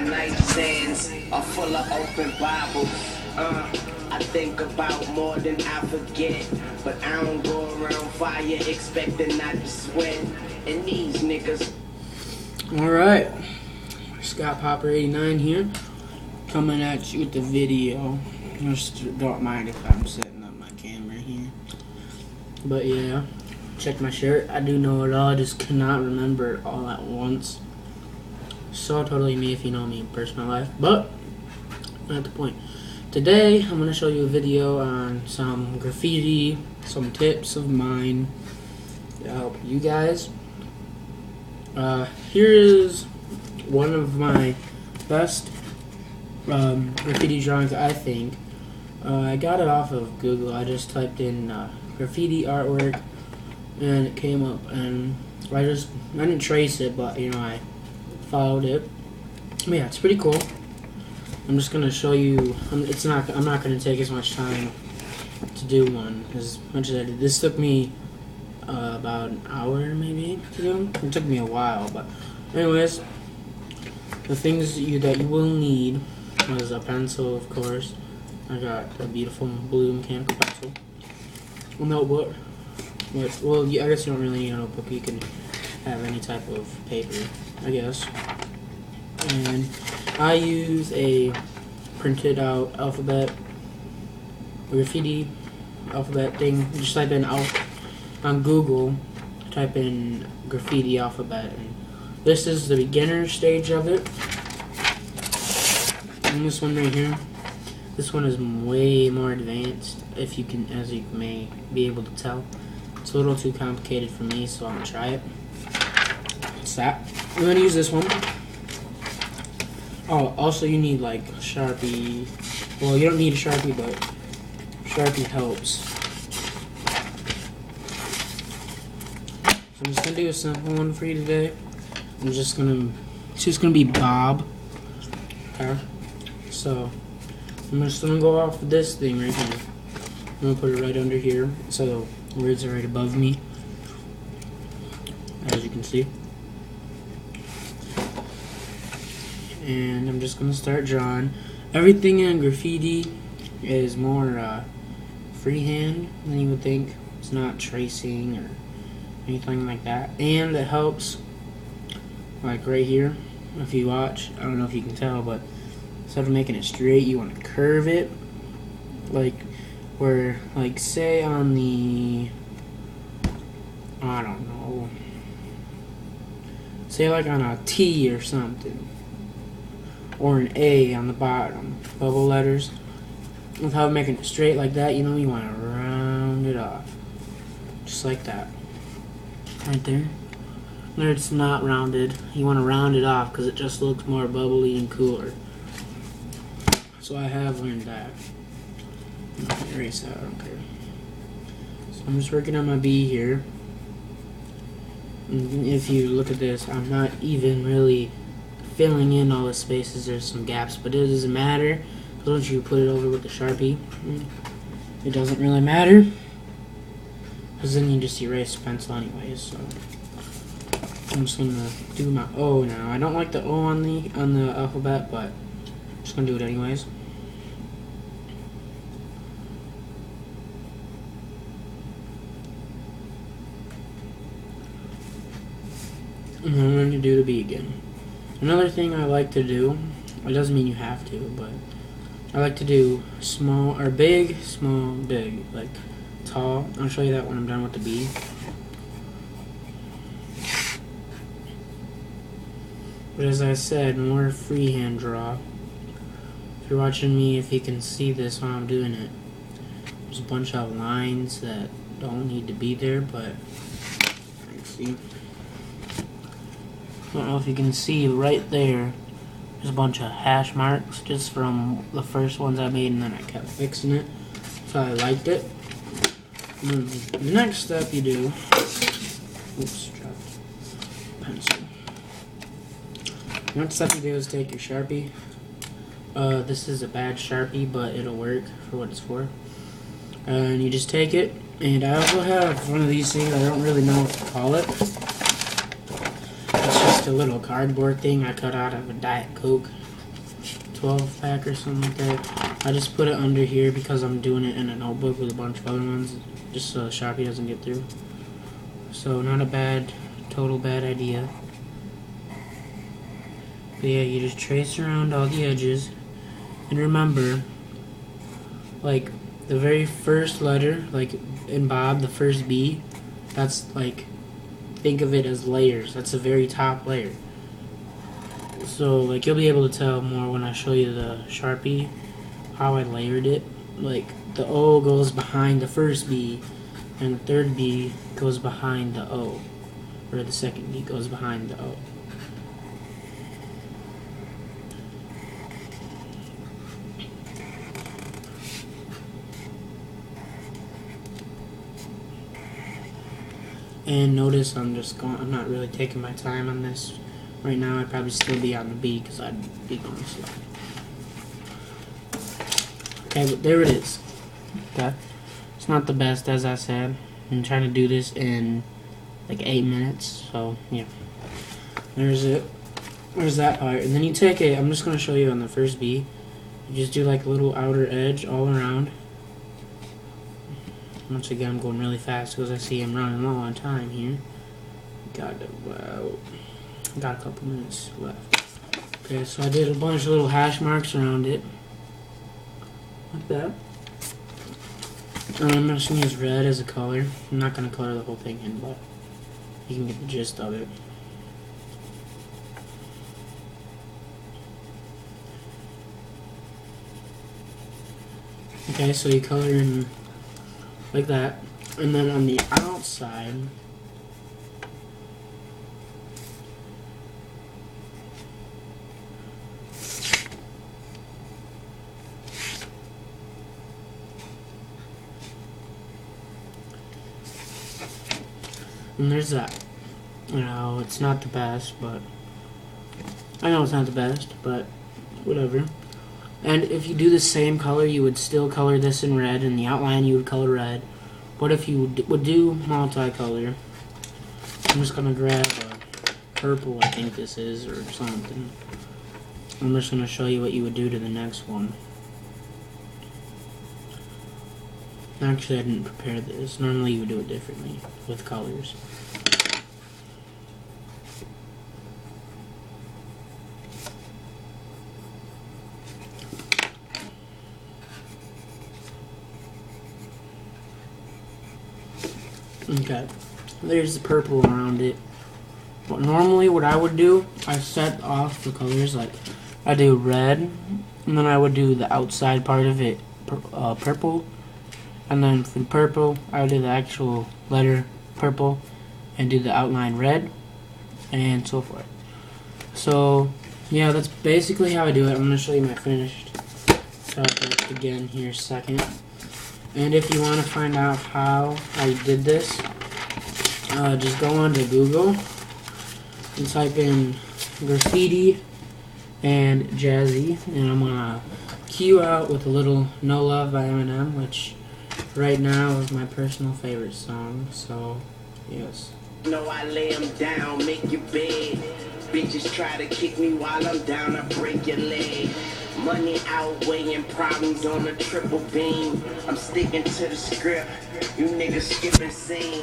nightstands are full of open Bibles. I think about more than I forget, but I don't go around fire expecting not to sweat. And these niggas. Alright, Scott Popper 89 here, coming at you with the video. Just don't mind if I'm setting up my camera here. But yeah, check my shirt. I do know it all, I just cannot remember it all at once. So totally me if you know me in personal life, but not the point. Today I'm going to show you a video on some graffiti, some tips of mine to help you guys. Here is one of my best graffiti drawings, I think. I got it off of Google. I just typed in graffiti artwork and it came up, and I didn't trace it, but you know, I followed it. But yeah, it's pretty cool. I'm just gonna show you. I'm not gonna take as much time to do one as much as I did. This took me about an hour maybe to do. It took me a while, but anyways, the things that you will need is a pencil, of course. I got a beautiful blue mechanical pencil, a notebook. Well, I guess you don't really need a notebook. You can have any type of paper, I guess. And I use a printed out alphabet, graffiti alphabet thing. Just type in on Google, type in graffiti alphabet, and this is the beginner stage of it. And this one right here, this one is way more advanced, if you can, as you may be able to tell. It's a little too complicated for me, so I'm gonna try it. What's that? I'm gonna use this one. Oh, also you need like Sharpie. Well, you don't need a Sharpie, but Sharpie helps. So I'm just gonna do a simple one for you today. It's just gonna be Bob. Okay. So I'm just gonna go off with this thing right here. I'm gonna put it right under here, so the words are right above me, as you can see. And I'm just gonna start drawing. Everything in graffiti is more freehand than you would think. It's not tracing or anything like that, and it helps. Like right here, if you watch, I don't know if you can tell, but instead of making it straight, you want to curve it. Like where, like say on the, I don't know, say like on a T or something, or an A on the bottom, bubble letters. Without making it straight like that, you know, you want to round it off, just like that, right there. There, it's not rounded. You want to round it off because it just looks more bubbly and cooler. So I have learned that. I'm not gonna erase that, I don't care. So I'm just working on my B here. And if you look at this, I'm not even really filling in all the spaces. There's some gaps, but it doesn't matter. Once you put it over with the Sharpie, it doesn't really matter, because then you just erase the pencil anyways. So I'm just gonna do my O now. I don't like the O on the alphabet, but I'm just gonna do it anyways. And then I'm going to do the B again. Another thing I like to do, it doesn't mean you have to, but I like to do small or big, small, big, like tall. I'll show you that when I'm done with the B. But as I said, more freehand draw. If you're watching me, if you can see this while I'm doing it, there's a bunch of lines that don't need to be there, but I see. I don't know if you can see right there. There's a bunch of hash marks just from the first ones I made, and then I kept fixing it, so I liked it. And then the next step you do, oops, dropped pencil. The next step you do is take your Sharpie. This is a bad Sharpie, but it'll work for what it's for. And you just take it, and I also have one of these things, I don't really know what to call it. It's just a little cardboard thing I cut out of a Diet Coke. 12 pack or something like that. I just put it under here because I'm doing it in a notebook with a bunch of other ones, just so Sharpie doesn't get through. So not a total bad idea. But yeah, you just trace around all the edges. And remember, like, the very first letter, like in Bob, the first B, that's like, think of it as layers. That's the very top layer. So, like, you'll be able to tell more when I show you the Sharpie, how I layered it. Like, the O goes behind the first B, and the third B goes behind the O. Or the second B goes behind the O. And notice I'm not really taking my time on this. Right now I'd probably still be on the B because I'd be going slow. Okay, but there it is. Okay. It's not the best, as I said. I'm trying to do this in like 8 minutes, so yeah. There's it. There's that part. And then you take it, I'm just going to show you on the first B. You just do like a little outer edge all around. Once again, I'm going really fast because I see I'm running low on time here. Got a couple minutes left. Okay, so I did a bunch of little hash marks around it. Like that. And I'm just going to use red as a color. I'm not going to color the whole thing in, but you can get the gist of it. Okay, so you color in like that, and then on the outside, and there's that. You know, it's not the best, but I know it's not the best, but whatever. And if you do the same color, you would still color this in red. In the outline, you would color red. But if you would do multicolor, I'm just going to grab a purple, I think this is, or something. I'm just going to show you what you would do to the next one. Actually, I didn't prepare this. Normally, you would do it differently with colors. Okay, there's the purple around it. But normally what I would do, I set off the colors, like I do red, and then I would do the outside part of it purple, and then for the purple, I would do the actual letter purple, and do the outline red, and so forth. So, yeah, that's basically how I do it. I'm going to show you my finished project again here second. And if you want to find out how I did this, just go onto Google and type in graffiti and jazzy, and I'm gonna cue out with a little "No Love" by Eminem, which right now is my personal favorite song. So, yes. No, I lay 'em down, make your bed. Bitches try to kick me while I'm down, I break your leg. Money outweighing problems on a triple beam. I'm sticking to the script. You niggas skipping scenes.